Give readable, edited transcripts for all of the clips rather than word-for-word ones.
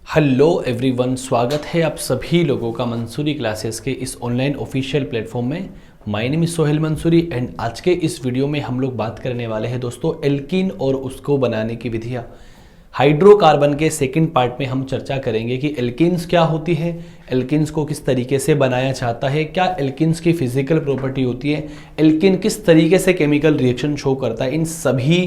Hello everyone, स्वागत है आप सभी लोगों का मंसूरी क्लासेस के इस ऑनलाइन ऑफिशियल प्लेटफॉर्म में। My name is Sohail Mansuri and आज के इस वीडियो में हम लोग बात करने वाले हैं दोस्तों एल्कीन और उसको बनाने की विधियाँ। हाइड्रोकार्बन के सेकंड पार्ट में हम चर्चा करेंगे कि एल्कीन्स क्या होती है, एल्कीन्स को किस तरीके से बनाया जाता है, क्या एल्कीन्स की फिजिकल प्रॉपर्टी होती है, एल्कीन किस तरीके से केमिकल रिएक्शन शो करता है। इन सभी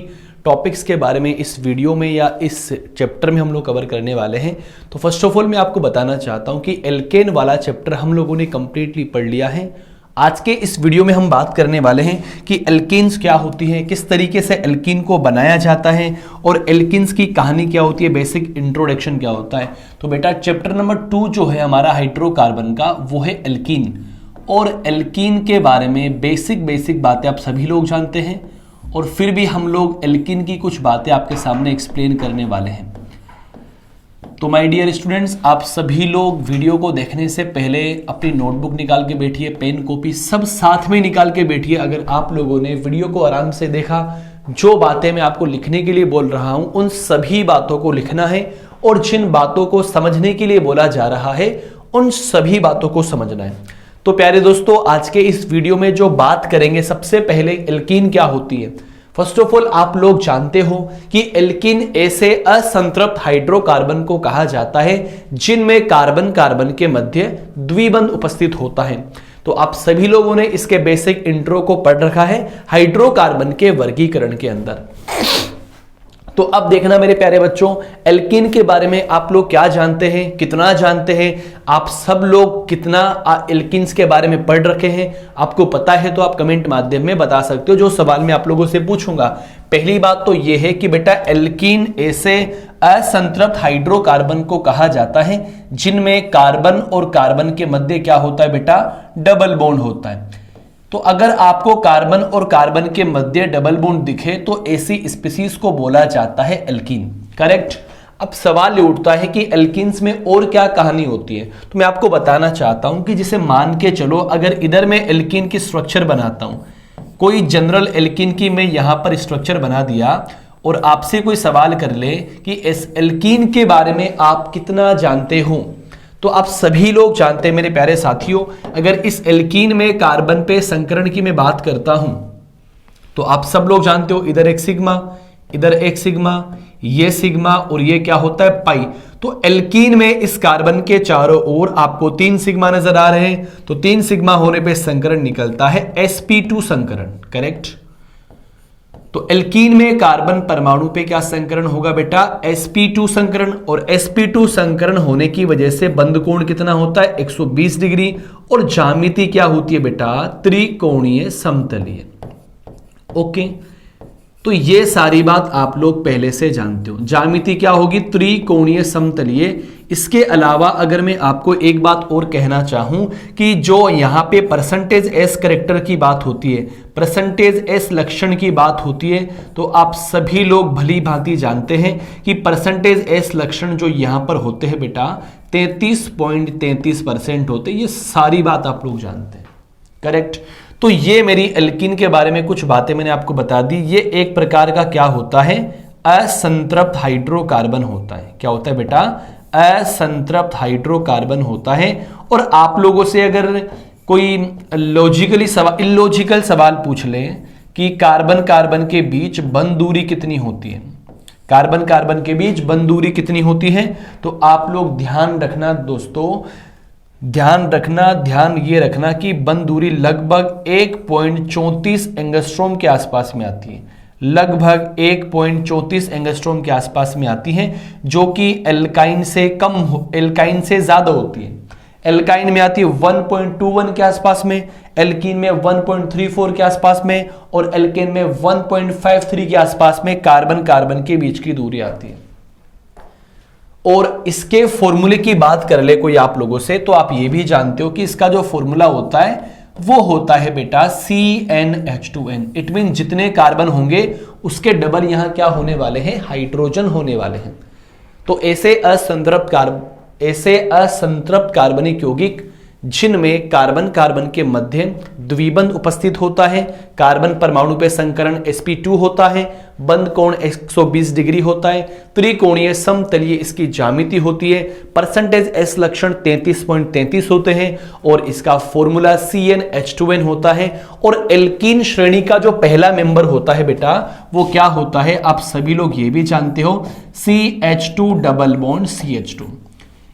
टॉपिक्स के बारे में इस वीडियो में या इस चैप्टर में हम लोग कवर करने वाले हैं। तो फर्स्ट ऑफ ऑल मैं आपको बताना चाहता हूं कि एल्केन वाला चैप्टर हम लोगों ने कंप्लीटली पढ़ लिया है। आज के इस वीडियो में हम बात करने वाले हैं कि एल्कीन्स क्या होती है, किस तरीके से एल्कीन को बनाया जाता है और एल्कीन्स की कहानी क्या होती है, बेसिक इंट्रोडक्शन क्या होता है। तो बेटा चैप्टर नंबर 2 जो है हमारा हाइड्रोकार्बन का, वो है एल्कीन। और एल्कीन के बारे में बेसिक बातें आप सभी लोग जानते हैं और फिर भी हम लोग एल्कीन की कुछ बातें आपके सामने एक्सप्लेन करने वाले हैं। तो माय डियर स्टूडेंट्स, आप सभी लोग वीडियो को देखने से पहले अपनी नोटबुक निकाल के बैठिए, पेन कॉपी सब साथ में निकाल के बैठिए। अगर आप लोगों ने वीडियो को आराम से देखा, जो बातें मैं आपको लिखने के लिए बोल रहा हूं उन सभी बातों को लिखना है और जिन बातों को समझने के लिए बोला जा रहा है उन सभी बातों को समझना है। तो प्यारे दोस्तों, आज के इस वीडियो में जो बात करेंगे, सबसे पहले एल्कीन क्या होती है। फर्स्ट ऑफ ऑल आप लोग जानते हो कि एल्कीन ऐसे असंतृप्त हाइड्रोकार्बन को कहा जाता है जिनमें कार्बन कार्बन के मध्य द्विबंध उपस्थित होता है। तो आप सभी लोगों ने इसके बेसिक इंट्रो को पढ़ रखा है हाइड्रोकार्बन के वर्गीकरण के अंदर। तो अब देखना मेरे प्यारे बच्चों, एल्कीन के बारे में आप लोग क्या जानते हैं, कितना जानते हैं, आप सब लोग कितना एल्कीन्स के बारे में पढ़ रखे हैं। आपको पता है तो आप कमेंट माध्यम में बता सकते हो, जो सवाल मैं आप लोगों से पूछूंगा। पहली बात तो यह है कि बेटा एल्कीन ऐसे असंतृप्त हाइड्रोकार्बन को कहा जाता है जिनमें कार्बन और कार्बन के मध्य क्या होता है बेटा, डबल बॉन्ड होता है। तो अगर आपको कार्बन और कार्बन के मध्य डबल बॉन्ड दिखे तो ऐसी स्पीसीज को बोला जाता है एल्कीन। करेक्ट। अब सवाल ये उठता है कि एल्कीन्स में और क्या कहानी होती है। तो मैं आपको बताना चाहता हूं कि जिसे मान के चलो, अगर इधर मैं एल्कीन की स्ट्रक्चर बनाता हूं, कोई जनरल एल्कीन की मैं यहां पर स्ट्रक्चर बना दिया और आपसे कोई सवाल कर ले कि इस एल्कीन के बारे में आप कितना जानते हो, तो आप सभी लोग जानते हैं मेरे प्यारे साथियों। अगर इस एल्कीन में कार्बन पे संकरण की मैं बात करता हूं तो आप सब लोग जानते हो, इधर एक सिग्मा, इधर एक सिग्मा, ये सिग्मा और ये क्या होता है, पाई। तो एल्कीन में इस कार्बन के चारों ओर आपको 3 सिग्मा नजर आ रहे हैं। तो 3 सिग्मा होने पे संकरण निकलता है sp2 संकरण। करेक्ट। तो एल्कीन में कार्बन परमाणु पे क्या संकरण होगा बेटा, sp2 संकरण। और sp2 संकरण होने की वजह से बंध कोण कितना होता है, 120 डिग्री। और ज्यामिति क्या होती है बेटा, त्रिकोणीय समतलीय। ओके, तो ये सारी बात आप लोग पहले से जानते हो। ज्यामिति क्या होगी, त्रिकोणीय समतलीय। इसके अलावा अगर मैं आपको एक बात और कहना चाहूं कि जो यहां पे परसेंटेज एस करेक्टर की बात होती है, परसेंटेज एस लक्षण की बात होती है, तो आप सभी लोग भली भांति जानते हैं कि परसेंटेज एस लक्षण जो यहां पर होते हैं बेटा 33.33% होते हैं। ये सारी बात आप लोग जानते हैं। करेक्ट। तो ये मेरी एल्कीन के बारे में कुछ बातें मैंने आपको बता दी। ये एक प्रकार का क्या होता है, असंतृप्त हाइड्रोकार्बन होता है। क्या होता है बेटा, असंतृप्त हाइड्रोकार्बन होता है। और आप लोगों से अगर कोई इलॉजिकल सवाल पूछ ले कि कार्बन कार्बन के बीच बंध दूरी कितनी होती है, कार्बन कार्बन के बीच बंध दूरी कितनी होती है, तो आप लोग ध्यान रखना दोस्तों, ध्यान ये रखना कि बंध दूरी लगभग 1.34 एंगस्ट्रॉम के आसपास में आती है। लगभग 1.34 एंगस्ट्रॉम के आसपास में आती है, जो कि एल्काइन से एल्काइन से ज्यादा होती है। एल्काइन में आती है 1.21 के आसपास में, एल्कीन में 1.34 के आसपास में और एल्केन में 1.53 के आसपास में कार्बन कार्बन के बीच की दूरी आती है। और इसके फॉर्मूले की बात कर ले कोई आप लोगों से, तो आप ये भी जानते हो कि इसका जो फॉर्मूला होता है वो होता है बेटा CnH2n। इट मीन जितने कार्बन होंगे उसके डबल यहां क्या होने वाले हैं, हाइड्रोजन होने वाले हैं। तो ऐसे असंतृप्त कार्बनिक यौगिक जिनमें कार्बन कार्बन के मध्य द्विबंध उपस्थित होता है, कार्बन परमाणु पे संकरण sp2 होता है, बंध कोण 120 डिग्री होता है, त्रिकोणीय समतलीय इसकी ज्यामिति होती है, परसेंटेज s लक्षण 33.33 होते हैं और इसका फॉर्मूला CnH2n होता है। और एल्कीन श्रेणी का जो पहला मेंबर होता है बेटा वो क्या होता है, आप सभी लोग ये भी जानते हो, CH2 डबल बॉन्ड CH2,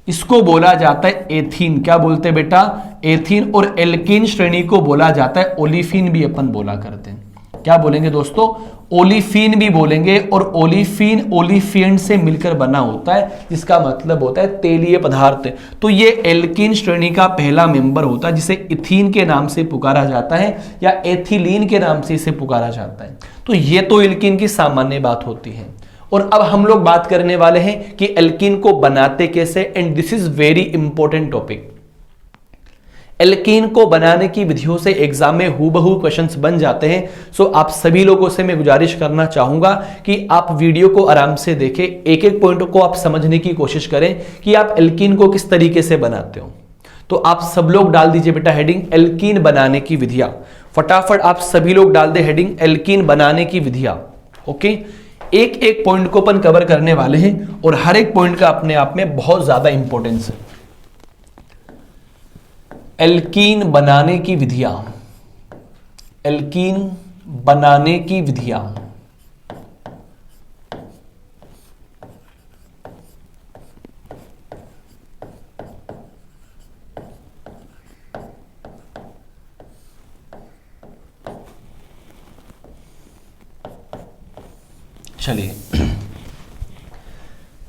इसको बोला जाता है एथीन। क्या बोलते हैं बेटा, एथीन। और एल्कीन श्रेणी को बोला जाता है ओलिफिन भी अपन बोला करते हैं। क्या बोलेंगे दोस्तों, ओलिफिन भी बोलेंगे। और ओलिफिन ओलिफिएंट से मिलकर बना होता है, जिसका मतलब होता है तेलीय पदार्थ। तो ये एल्कीन श्रेणी का पहला मेंबर होता है जिसे इथीन के नाम से पुकारा जाता है या एथिलीन के नाम से इसे पुकारा जाता है। तो ये तो एल्कीन की सामान्य बात होती है। और अब हम लोग बात करने वाले हैं कि एल्कीन को बनाते कैसे, and this is very important topic. Alkene को बनाने की विधियों से एग्जाम में हूबहू क्वेश्चंस बन जाते हैं। सो आप सभी लोगों से मैं गुजारिश करना चाहूंगा कि आप वीडियो को आराम से देखें, एक एक पॉइंट को आप समझने की कोशिश करें कि आप एल्कीन को किस तरीके से बनाते हो। तो आप सब लोग डाल दीजिए बेटा हेडिंग एल्कीन बनाने की विधियां। फटाफट आप सभी लोग डाल दे हेडिंग एल्कीन बनाने की विधियां। ओके, एक एक पॉइंट को अपन कवर करने वाले हैं और हर एक पॉइंट का अपने आप में बहुत ज्यादा इंपॉर्टेंस है। एल्कीन बनाने की विधियां, एल्कीन बनाने की विधियां। चलिए,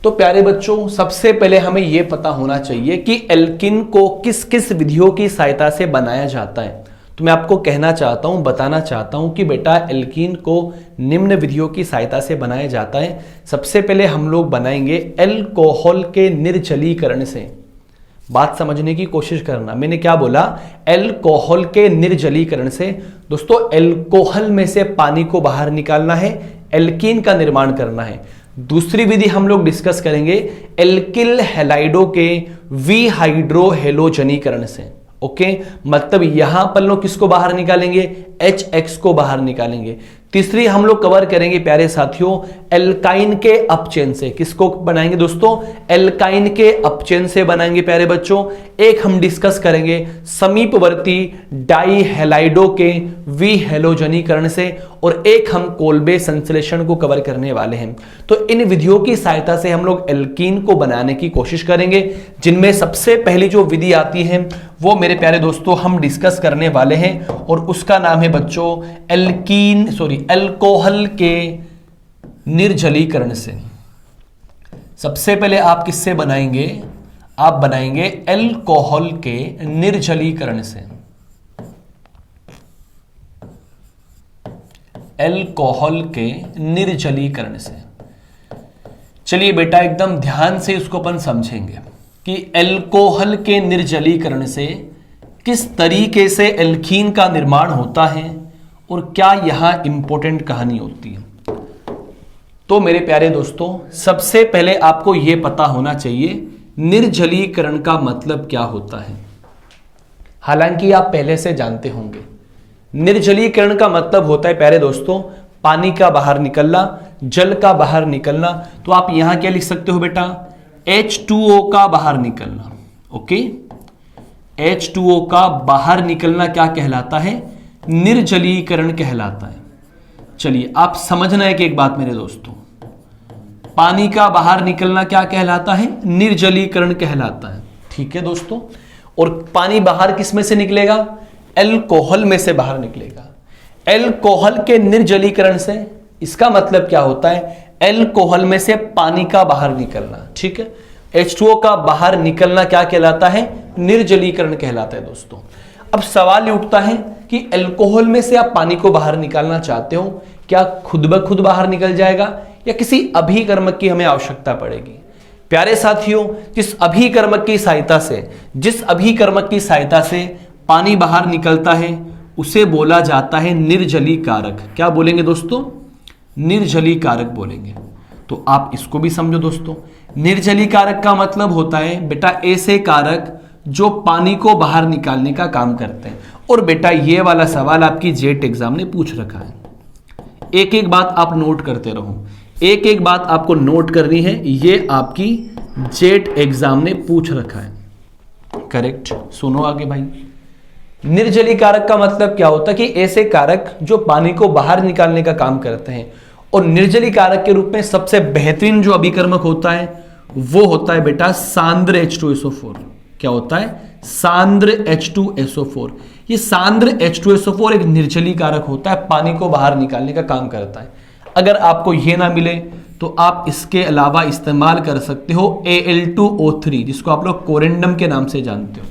तो प्यारे बच्चों सबसे पहले हमें यह पता होना चाहिए कि एल्कीन को किस किस विधियों की सहायता से बनाया जाता है। तो मैं आपको कहना चाहता हूं, बताना चाहता हूं कि बेटा एल्कीन को निम्न विधियों की सहायता से बनाया जाता है। सबसे पहले हम लोग बनाएंगे एल्कोहल के निर्जलीकरण से। बात समझने की कोशिश करना, मैंने क्या बोला, एल्कोहल के निर्जलीकरण से। दोस्तों एल्कोहल में से पानी को बाहर निकालना है, एल्कीन का निर्माण करना है। दूसरी विधि हम लोग डिस्कस करेंगे एल्किल हैलाइडों के विहाइड्रो हेलोजनीकरण से। ओके, मतलब यहां पर लोग किसको बाहर निकालेंगे, HX को बाहर निकालेंगे। तीसरी हम लोग कवर करेंगे प्यारे साथियों एल्काइन के अपचेन से। किसको बनाएंगे दोस्तों, एल्काइन के अपचेन से बनाएंगे प्यारे बच्चों। एक हम डिस्कस करेंगे समीपवर्ती डाई हैलाइडो के विहेलोजनीकरण से और एक हम कोल्बे संश्लेषण को कवर करने वाले हैं। तो इन विधियों की सहायता से हम लोग एल्कीन को बनाने की कोशिश करेंगे, जिनमें सबसे पहली जो विधि आती है वो मेरे प्यारे दोस्तों हम डिस्कस करने वाले हैं और उसका नाम है बच्चों एल्कोहल के निर्जलीकरण से। सबसे पहले आप किससे बनाएंगे, आप बनाएंगे एल्कोहल के निर्जलीकरण से। एल्कोहल के निर्जलीकरण से। चलिए बेटा एकदम ध्यान से इसको अपन समझेंगे कि एल्कोहल के निर्जलीकरण से किस तरीके से एल्कीन का निर्माण होता है और क्या यहां इंपॉर्टेंट कहानी होती है। तो मेरे प्यारे दोस्तों सबसे पहले आपको यह पता होना चाहिए निर्जलीकरण का मतलब क्या होता है। हालांकि आप पहले से जानते होंगे निर्जलीकरण का मतलब होता है प्यारे दोस्तों पानी का बाहर निकलना, जल का बाहर निकलना। तो आप यहां क्या लिख सकते हो बेटा, H2O का बाहर निकलना। ओके, H2O का बाहर निकलना क्या कहलाता है, निर्जलीकरण कहलाता है। चलिए आप समझना है कि एक बात मेरे दोस्तों, पानी का बाहर निकलना क्या कहलाता है, निर्जलीकरण कहलाता है। ठीक है दोस्तों, और पानी बाहर किस में से निकलेगा, एल्कोहल में से बाहर निकलेगा। एल्कोहल के निर्जलीकरण से इसका मतलब क्या होता है, एल्कोहल में से पानी का बाहर निकलना। ठीक है, H2O का बाहर निकलना क्या कहलाता है, निर्जलीकरण कहलाता है दोस्तों। अब सवाल ये उठता है कि एल्कोहल में से आप पानी को बाहर निकालना चाहते हो, क्या खुद ब खुद बाहर निकल जाएगा या किसी अभिकर्मक की हमें आवश्यकता पड़ेगी। प्यारे साथियों जिस अभिकर्मक की सहायता से पानी बाहर निकलता है उसे बोला जाता है निर्जलीकारक। क्या बोलेंगे दोस्तों, निर्जलीकारक बोलेंगे। तो आप इसको भी समझो दोस्तों, निर्जलीकारक का मतलब होता है बेटा ऐसे कारक जो पानी को बाहर निकालने का काम करते हैं। और बेटा ये वाला सवाल आपकी जेट एग्जाम ने पूछ रखा है। एक एक बात आप नोट करते रहो, एक एक बात आपको नोट करनी है, ये आपकी जेट एग्जाम ने पूछ रखा है। करेक्ट, सुनो आगे भाई। निर्जलीय कारक का मतलब क्या होता है कि ऐसे कारक जो पानी को बाहर निकालने का काम करते हैं। और निर्जलीय कारक के रूप में सबसे बेहतरीन जो अभिकर्मक होता है वो होता है बेटा सांद्र H2SO4। क्या होता है? सांद्र H2SO4। ये सांद्र H2SO4 एक निर्जलीय कारक होता है, पानी को बाहर निकालने का काम करता है। अगर आपको ये ना मिले तो आप इसके अलावा इस्तेमाल कर सकते हो Al2O3, जिसको आप लोग कोरेंडम के नाम से जानते हो,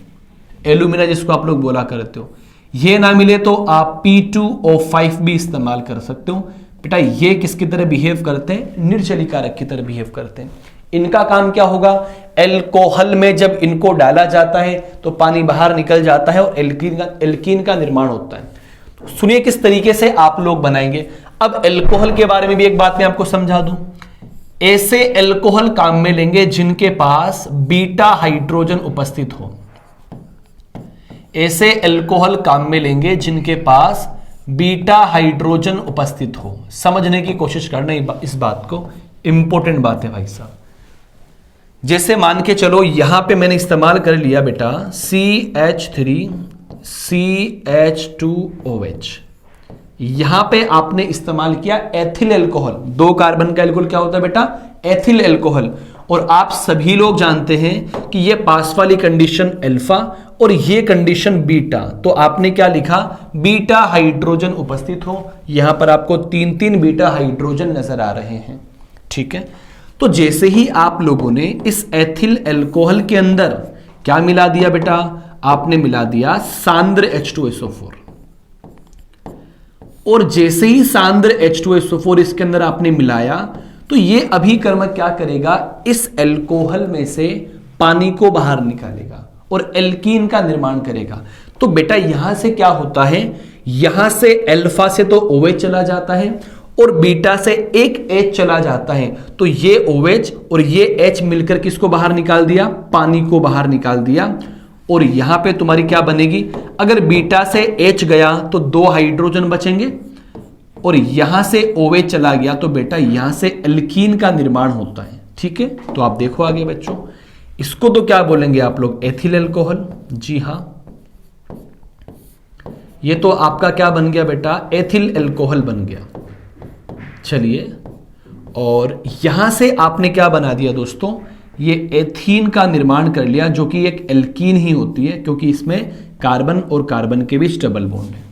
एल्यूमिना जिसको आप लोग बोला करते हो। ये ना मिले तो आप P2O5 भी इस्तेमाल कर सकते हो। बेटा ये किसकी तरह बिहेव करते हैं? निर्जलीय कारक की तरह बिहेव करते हैं। इनका काम क्या होगा? एल्कोहल में जब इनको डाला जाता है तो पानी बाहर निकल जाता है और एल्कीन का निर्माण होता है। सुनिए किस तरीके से आप लोग बनाएंगे। अब एल्कोहल के बारे में भी एक बात मैं आपको समझा दूं। ऐसे एल्कोहल काम में लेंगे जिनके पास बीटा हाइड्रोजन उपस्थित हो। ऐसे एल्कोहल काम में लेंगे जिनके पास बीटा हाइड्रोजन उपस्थित हो। समझने की कोशिश करना इस बात को, इंपॉर्टेंट बात है भाई साहब। जैसे मान के चलो यहां पे मैंने इस्तेमाल कर लिया बेटा CH3 CH2OH। यहां पे आपने इस्तेमाल किया एथिल अल्कोहल। 2 कार्बन का अल्कोहल क्या होता है बेटा? Ethyl alcohol. और आप सभी लोग जानते हैं कि ये पास वाली कंडीशन अल्फा और ये कंडीशन बीटा। तो आपने क्या लिखा? बीटा हाइड्रोजन उपस्थित हो। यहां पर आपको 3-3 बीटा हाइड्रोजन नजर आ रहे हैं। ठीक है, तो जैसे ही आप लोगों ने इस एथिल अल्कोहल के अंदर क्या मिला दिया बेटा? आपने मिला दिया सांद्र H2SO4। और जैसे ही सांद्र H2SO4 इसके अंदर आपने मिलाया तो ये अभिकर्मक क्या करेगा? इस अल्कोहल में से पानी को बाहर निकालेगा और एल्कीन का निर्माण करेगा। तो बेटा यहां से क्या होता है? यहां से अल्फा से तो OH चला जाता है और बीटा से एक H चला जाता है। तो ये OH और ये H मिलकर किसको बाहर निकाल दिया? पानी को बाहर निकाल दिया। और यहां पे तुम्हारी क्या बनेगी? अगर बीटा से H गया तो 2 हाइड्रोजन बचेंगे और यहां से OH चला गया तो बेटा यहां से एल्कीन का निर्माण होता है। ठीक है, तो आप देखो आगे बच्चों, इसको तो क्या बोलेंगे आप लोग? Ethyl alcohol. जी हां, ये तो आपका क्या बन गया बेटा? एथिल अल्कोहल बन गया। चलिए, और यहां से आपने क्या बना दिया दोस्तों? ये एथीन का निर्माण कर लिया, जो कि एक एल्कीन ही होती है क्योंकि इसमें कार्बन और कार्बन के बीच डबल बॉन्ड है।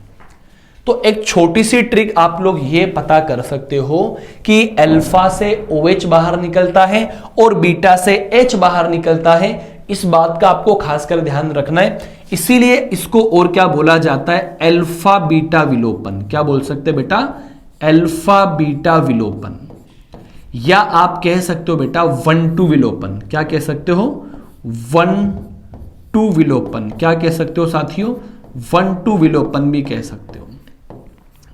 तो एक छोटी सी ट्रिक आप लोग ये पता कर सकते हो कि अल्फा से OH बाहर निकलता है और बीटा से H बाहर निकलता है। इस बात का आपको खासकर ध्यान रखना है। इसीलिए इसको और क्या बोला जाता है? अल्फा बीटा विलोपन। क्या बोल सकते हैं बेटा? अल्फा बीटा विलोपन, या आप कह सकते हो बेटा 1-2 विलोपन। क्या कह सकते हो? 1-2 विलोपन। क्या कह सकते हो साथियों? 1-2 विलोपन भी कह सकते हो।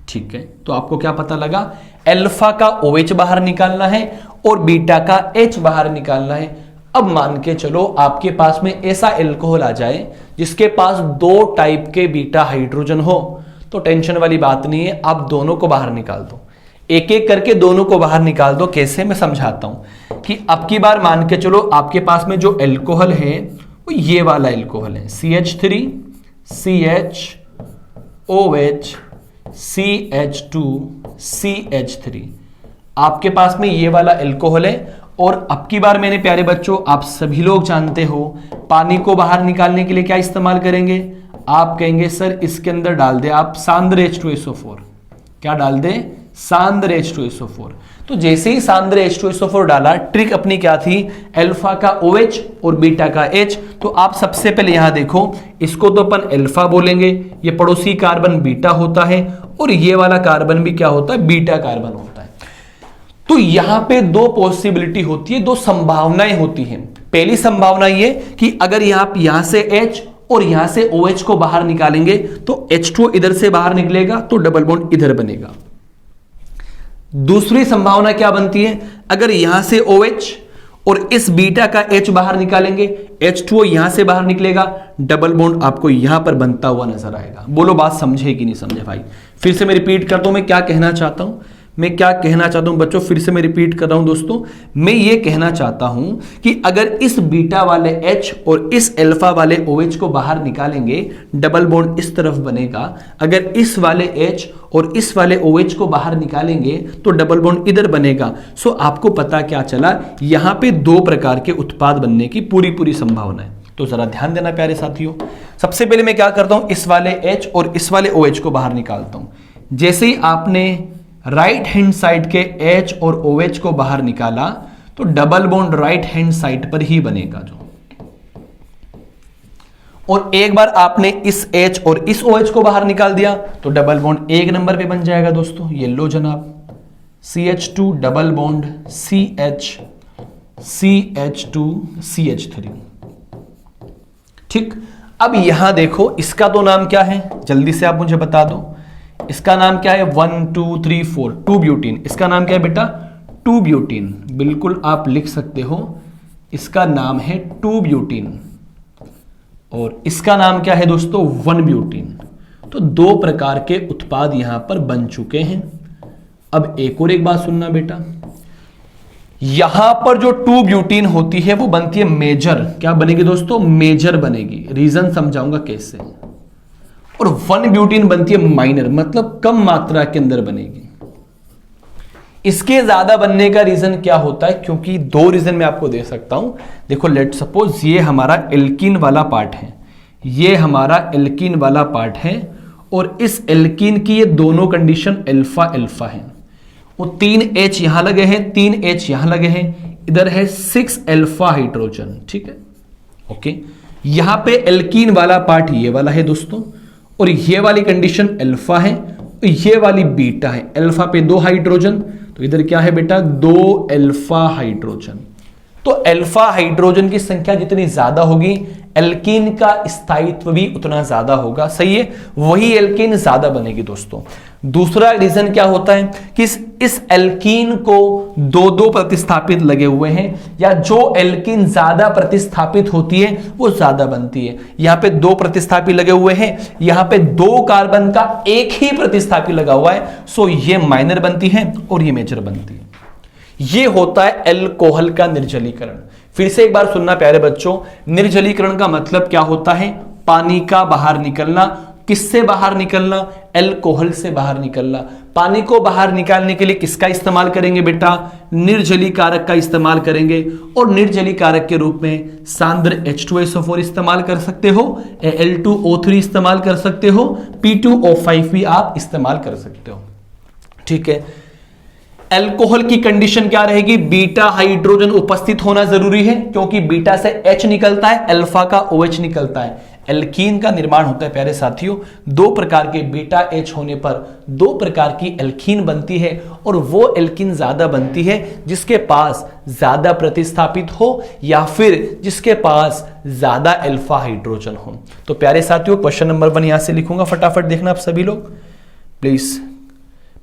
ठीक है, तो आपको क्या पता लगा? अल्फा का OH बाहर निकालना है और बीटा का H बाहर निकालना है। अब मान के चलो आपके पास में ऐसा एल्कोहल आ जाए जिसके पास 2 टाइप के बीटा हाइड्रोजन हो, तो टेंशन वाली बात नहीं है, आप दोनों को बाहर निकाल दो। एक एक करके दोनों को बाहर निकाल दो। कैसे? मैं समझाता हूं कि अब की बार मान के चलो आपके पास में जो एल्कोहल है वो ये वाला एल्कोहल है, CH3 CHOH CH2 CH3। आपके पास में ये वाला एल्कोहल है। और अब की बार मैंने प्यारे बच्चों, आप सभी लोग जानते हो पानी को बाहर निकालने के लिए क्या इस्तेमाल करेंगे? आप कहेंगे सर इसके अंदर डाल दे आप सांद्र H2SO4। क्या डाल दे? सांद्र H2SO4। तो जैसे ही सांद्र H2SO4 डाला, ट्रिक अपनी क्या थी? अल्फा का OH और बीटा का H। तो आप सबसे पहले यहां देखो, इसको तो अपन अल्फा बोलेंगे, ये पड़ोसी कार्बन बीटा होता है और ये वाला कार्बन भी क्या होता है? बीटा कार्बन होता है। तो यहां पे 2 पॉसिबिलिटी होती है, 2 संभावनाएं होती हैं। पहली संभावना ये कि अगर यहां से H और यहां से OH को बाहर निकालेंगे तो H2 इधर से बाहर निकलेगा तो डबल बॉन्ड इधर दूसरी संभावना क्या बनती है? अगर यहां से OH और इस बीटा का H बाहर निकालेंगे, H2O यहां से बाहर निकलेगा, डबल बॉन्ड आपको यहां पर बनता हुआ नजर आएगा। बोलो बात समझे कि नहीं समझे भाई? फिर से मैं रिपीट करता हूं, मैं क्या कहना चाहता हूं, बच्चों, फिर से मैं रिपीट कर रहा हूं दोस्तों। मैं ये कहना चाहता हूं कि अगर इस बीटा वाले H और इस अल्फा वाले OH को बाहर निकालेंगे, डबल बॉन्ड इस तरफ बनेगा। अगर इस वाले H और इस वाले OH को बाहर निकालेंगे तो डबल बॉन्ड इधर बनेगा। सो आपको पता क्या चला, यहां पे दो प्रकार के उत्पाद बनने की पूरी संभावना है। तो जरा ध्यान देना प्यारे साथियों। सबसे पहले मैं क्या करता हूं, इस वाले H और इस वाले OH को बाहर निकालता हूं। जैसे ही आपने राइट हैंड साइड के H और OH को बाहर निकाला तो double bond right hand side पर ही बनेगा जो, और एक बार आपने इस H और इस OH को बाहर निकाल दिया तो डबल बॉन्ड एक नंबर पे बन जाएगा दोस्तों। ये लो जनाब, CH2 double bond CH2 CH3। ठीक, अब यहां देखो, इसका तो नाम क्या है, जल्दी से आप मुझे बता दो। इसका नाम क्या है, 1 2 3 4 2 ब्यूटीन। इसका नाम क्या है बेटा, 2 ब्यूटीन। बिल्कुल आप लिख सकते हो, इसका नाम है 2 ब्यूटीन और इसका नाम क्या है दोस्तों, 1 ब्यूटीन। तो दो प्रकार के उत्पाद यहां पर बन चुके हैं। अब एक बात सुनना बेटा, यहां पर जो 2 ब्यूटीन होती है वो बनती है मेजर। क्या बनेगी दोस्तों, मेजर बनेगी। रीजन समझाऊंगा कैसे। और 1 ब्यूटीन बनती है माइनर, मतलब कम मात्रा के अंदर बनेगी। इसके ज्यादा बनने का रीजन क्या होता है, क्योंकि दो रीजन मैं आपको दे सकता हूं। देखो लेट सपोज ये हमारा एल्कीन वाला पार्ट है, ये हमारा एल्कीन वाला पार्ट है, और इस एल्कीन की ये दोनों कंडीशन अल्फा अल्फा है। वो 3 H यहां लगे हैं, 3 H यहां लगे हैं, इधर है 6 अल्फा हाइड्रोजन। ठीक है, ओके। यहां पे एल्कीन वाला पार्ट ये वाला है दोस्तों, और ये वाली कंडीशन अल्फा है, ये वाली बीटा है। अल्फा पे 2 हाइड्रोजन, तो इधर क्या है बेटा, 2 अल्फा हाइड्रोजन। तो अल्फा हाइड्रोजन की संख्या जितनी ज्यादा होगी, एल्कीन का स्थायित्व भी उतना ज्यादा होगा। सही है, वही एल्कीन ज्यादा बनेगी दोस्तों। दूसरा रीजन क्या होता है कि इस एल्कीन को 2-2 प्रतिस्थापित लगे हुए हैं, या जो एल्कीन ज्यादा प्रतिस्थापित होती है वो ज्यादा बनती है। यहां पे 2 प्रतिस्थापित लगे हुए हैं, यहां पे 2 कार्बन का एक ही प्रतिस्थापित लगा हुआ है। सो ये माइनर बनती है और ये मेजर बनती है। ये होता है अल्कोहल का निर्जलीकरण। फिर से एक बार सुनना प्यारे बच्चों, निर्जलीकरण का मतलब क्या होता है, पानी का बाहर निकलना। किससे बाहर निकलना, अल्कोहल से बाहर निकलना। पानी को बाहर निकालने के लिए किसका इस्तेमाल करेंगे बेटा, निर्जलीकारक का इस्तेमाल करेंगे, और निर्जलीकारक के रूप में सांद्र H2SO4 इस्तेमाल कर सकते हो, Al2O3 इस्तेमाल कर सकते हो, P2O5 भी आप इस्तेमाल कर सकते हो। ठीक है, अल्कोहल की कंडीशन क्या रहेगी, बीटा हाइड्रोजन उपस्थित होना जरूरी है, क्योंकि बीटा से H निकलता है, अल्फा का OH निकलता है। एल्कीन का निर्माण होता है प्यारे साथियों, 2 प्रकार के बीटा H होने पर 2 प्रकार की एल्कीन बनती है, और वो एल्कीन ज्यादा बनती है जिसके पास ज्यादा प्रतिस्थापित हो, या फिर जिसके पास ज्यादा अल्फा हाइड्रोजन हो। तो प्यारे साथियों, क्वेश्चन नंबर 1 यहां से लिखूंगा, फटाफट देखना आप सभी लोग, प्लीज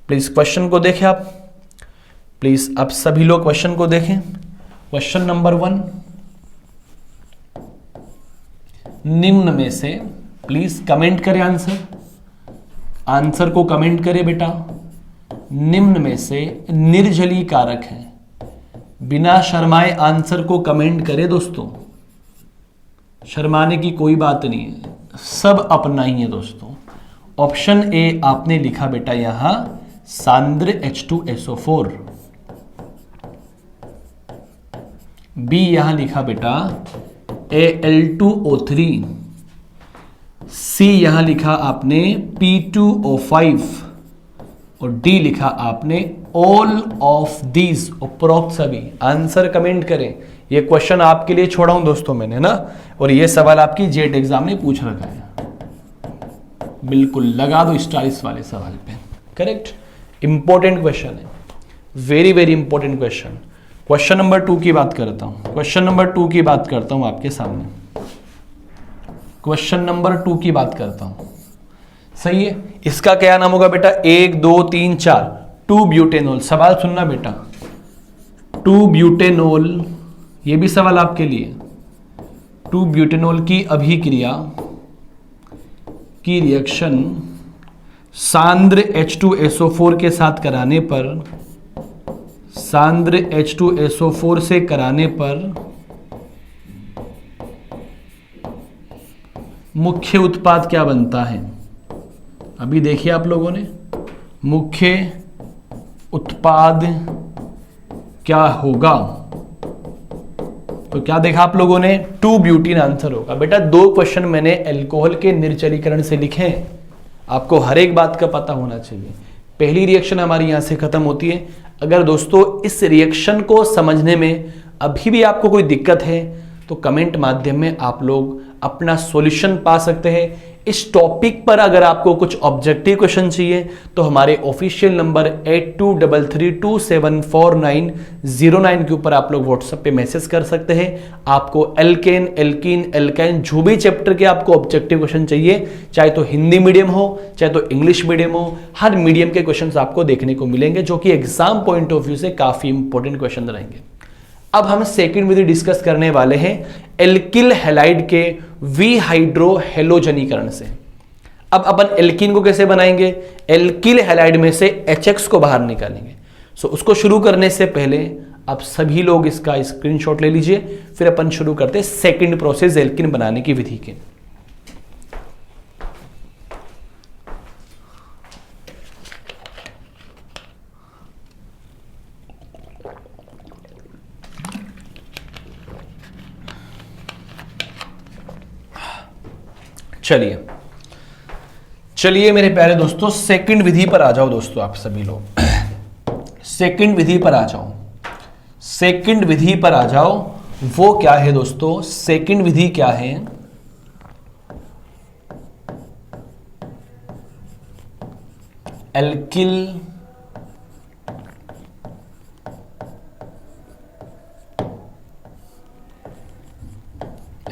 क्वेश्चन को देखें आप, प्लीज आप सभी लोग क्वेश्चन को देखें। क्वेश्चन नंबर 1, निम्न में से, प्लीज कमेंट करें आंसर को कमेंट करें बेटा, निम्न में से निर्जलीकारक है। बिना शर्माए आंसर को कमेंट करें दोस्तों, शर्माने की कोई बात नहीं है, सब अपना ही है दोस्तों। ऑप्शन ए आपने लिखा बेटा यहां सांद्र H2SO4, बी यहां लिखा बेटा Al2O3, सी यहां लिखा आपने P2O5, और डी लिखा आपने ऑल ऑफ दीज, उपरोक्त सभी। आंसर कमेंट करें। ये क्वेश्चन आपके लिए छोड़ा हूं दोस्तों मैंने ना, और ये सवाल आपकी जेट एग्जाम ने पूछ रखा है। बिल्कुल लगा दो स्टार इस वाले सवाल पे, करेक्ट। इंपॉर्टेंट क्वेश्चन है, very very important question. Question number 2 की बात करता हूं, क्वेश्चन नंबर 2 की बात करता हूं आपके सामने, क्वेश्चन नंबर 2 की बात करता हूं। सही है, इसका क्या नाम होगा बेटा, 1 2 3 4 2 ब्यूटेनॉल। सवाल सुनना बेटा, 2 ब्यूटेनॉल ये भी सवाल आपके लिए। 2 ब्यूटेनॉल की अभिक्रिया की रिएक्शन सांद्र H2SO4 के साथ कराने पर, सांद्र H2SO4 से कराने पर मुख्य उत्पाद क्या बनता है? अभी देखिए आप लोगों ने, मुख्य उत्पाद क्या होगा? तो क्या देखा आप लोगों ने? 2 ब्यूटीन आंसर होगा। बेटा 2 क्वेश्चन मैंने अल्कोहल के निर्जलीकरण से लिखे हैं, आपको हर एक बात का पता होना चाहिए। पहली रिएक्शन हमारी यहां से खत्म होती है। अगर दोस्तों इस रिएक्शन को समझने में अभी भी आपको कोई दिक्कत है तो कमेंट माध्यम में आप लोग अपना सॉल्यूशन पा सकते हैं। इस टॉपिक पर अगर आपको कुछ ऑब्जेक्टिव क्वेश्चन चाहिए तो हमारे ऑफिशियल नंबर 8233274909 के ऊपर आप लोग व्हाट्सएप पे मैसेज कर सकते हैं। आपको एल्केन, एल्कीन, एल्काइन जो भी चैप्टर के आपको ऑब्जेक्टिव क्वेश्चन चाहिए, चाहे तो हिंदी मीडियम हो चाहे तो इंग्लिश मीडियम हो, हर मीडियम के क्वेश्चन आपको देखने को मिलेंगे जो कि एग्जाम पॉइंट ऑफ व्यू से काफी इंपॉर्टेंट क्वेश्चन रहेंगे। अब हम सेकंड विधि डिस्कस करने वाले हैं एल्किल हैलाइड के विहाइड्रो हैलोजनीकरण से। अब अपन एल्कीन को कैसे बनाएंगे? एल्किल हैलाइड में से HX को बाहर निकालेंगे। सो उसको शुरू करने से पहले आप सभी लोग इसका स्क्रीनशॉट ले लीजिए, फिर अपन शुरू करते हैं सेकंड प्रोसेस एल्कीन बनाने की विधि के। चलिए मेरे प्यारे दोस्तों, सेकंड विधि पर आ जाओ। दोस्तों आप सभी लोग सेकंड विधि पर आ जाओ, सेकंड विधि पर आ जाओ। वो क्या है दोस्तों? सेकंड विधि क्या है? एल्किल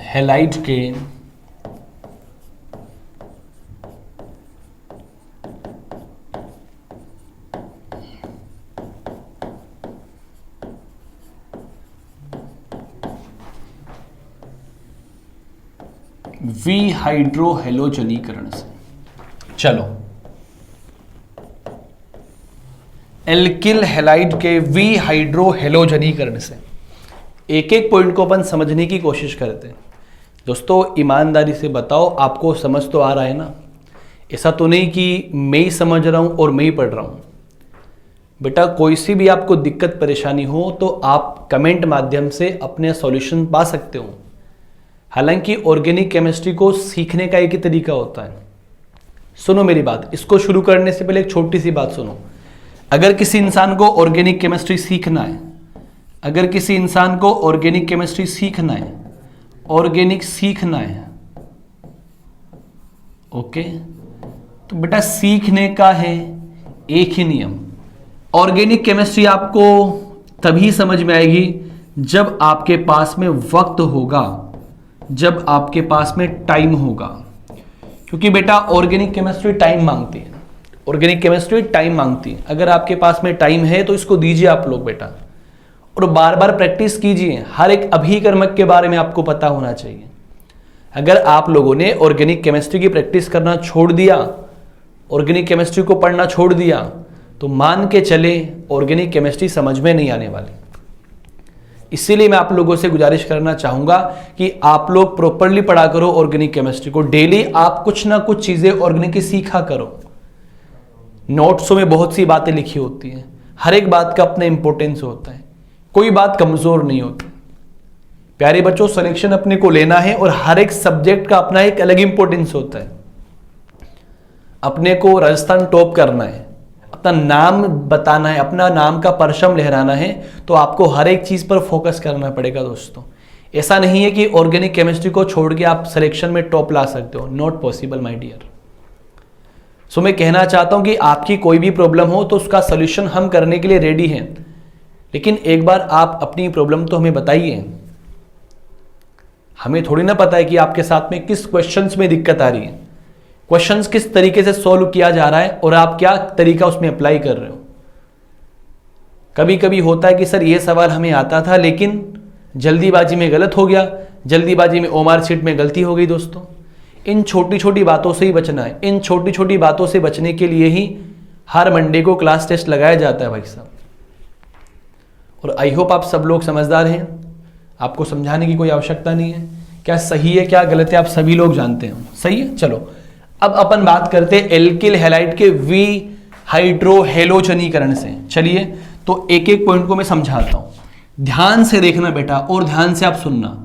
हैलाइड के विहाइड्रो हैलोजनीकरण से। चलो, एल्किल हैलाइड के विहाइड्रो हैलोजनीकरण से एक एक पॉइंट को अपन समझने की कोशिश करते हैं। दोस्तों ईमानदारी से बताओ, आपको समझ तो आ रहा है ना? ऐसा तो नहीं कि मैं ही समझ रहा हूं और मैं ही पढ़ रहा हूं। बेटा कोई सी भी आपको दिक्कत परेशानी हो तो आप कमेंट माध्यम से अपने सॉल्यूशन पा सकते हो। हालांकि ऑर्गेनिक केमिस्ट्री को सीखने का एक ही तरीका होता है। सुनो मेरी बात, इसको शुरू करने से पहले एक छोटी सी बात सुनो। अगर किसी इंसान को ऑर्गेनिक केमिस्ट्री सीखना है, अगर किसी इंसान को ऑर्गेनिक केमिस्ट्री सीखना है, ऑर्गेनिक सीखना है, ओके, तो बेटा सीखने का है एक ही नियम। ऑर्गेनिक केमिस्ट्री आपको तभी समझ में आएगी जब आपके पास में वक्त होगा, जब आपके पास में टाइम होगा। क्योंकि बेटा ऑर्गेनिक केमिस्ट्री टाइम मांगती है, ऑर्गेनिक केमिस्ट्री टाइम मांगती है। अगर आपके पास में टाइम है तो इसको दीजिए आप लोग बेटा, और बार बार प्रैक्टिस कीजिए। हर एक अभिकर्मक के बारे में आपको पता होना चाहिए। अगर आप लोगों ने ऑर्गेनिक केमिस्ट्री की प्रैक्टिस करना छोड़ दिया, ऑर्गेनिक केमिस्ट्री को पढ़ना छोड़ दिया, तो मान के चले ऑर्गेनिक केमिस्ट्री समझ में नहीं आने वाली। इसीलिए मैं आप लोगों से गुजारिश करना चाहूंगा कि आप लोग प्रॉपरली पढ़ा करो ऑर्गेनिक केमिस्ट्री को। डेली आप कुछ ना कुछ चीजें ऑर्गेनिक की सीखा करो। नोट्सों में बहुत सी बातें लिखी होती हैं, हर एक बात का अपना इंपॉर्टेंस होता है, कोई बात कमजोर नहीं होती। प्यारे बच्चों, सिलेक्शन अपने को लेना है और हर एक सब्जेक्ट का अपना एक अलग इंपॉर्टेंस होता है। अपने को राजस्थान टॉप करना है, अपना नाम बताना है, अपना नाम का परचम लहराना है, तो आपको हर एक चीज पर फोकस करना पड़ेगा दोस्तों। ऐसा नहीं है कि ऑर्गेनिक केमिस्ट्री को छोड़ के आप सिलेक्शन में टॉप ला सकते हो, नॉट पॉसिबल माय डियर। सो मैं कहना चाहता हूं कि आपकी कोई भी प्रॉब्लम हो तो उसका सोल्यूशन हम करने के लिए रेडी हैं, लेकिन एक बार आप अपनी प्रॉब्लम तो हमें बताइए। हमें थोड़ी ना पता है कि आपके साथ में किस क्वेश्चंस में दिक्कत आ रही है, क्वेश्चंस किस तरीके से सॉल्व किया जा रहा है और आप क्या तरीका उसमें अप्लाई कर रहे हो। कभी कभी होता है कि सर ये सवाल हमें आता था लेकिन जल्दीबाजी में गलत हो गया, जल्दीबाजी में ओमार शीट में गलती हो गई दोस्तों। इन छोटी छोटी बातों से ही बचना है। इन छोटी छोटी बातों से बचने के लिए ही हर मंडे को क्लास टेस्ट लगाया जाता है भाई साहब। और आई होप आप सब लोग समझदार हैं, आपको समझाने की कोई आवश्यकता नहीं है। क्या सही है क्या गलत है आप सभी लोग जानते हैं, सही है। चलो अब अपन बात करते हैं एल्किल हैलाइड के वी हाइड्रोहेलोजनीकरण से। चलिए तो एक एक पॉइंट को मैं समझाता हूं, ध्यान से देखना बेटा और ध्यान से आप सुनना।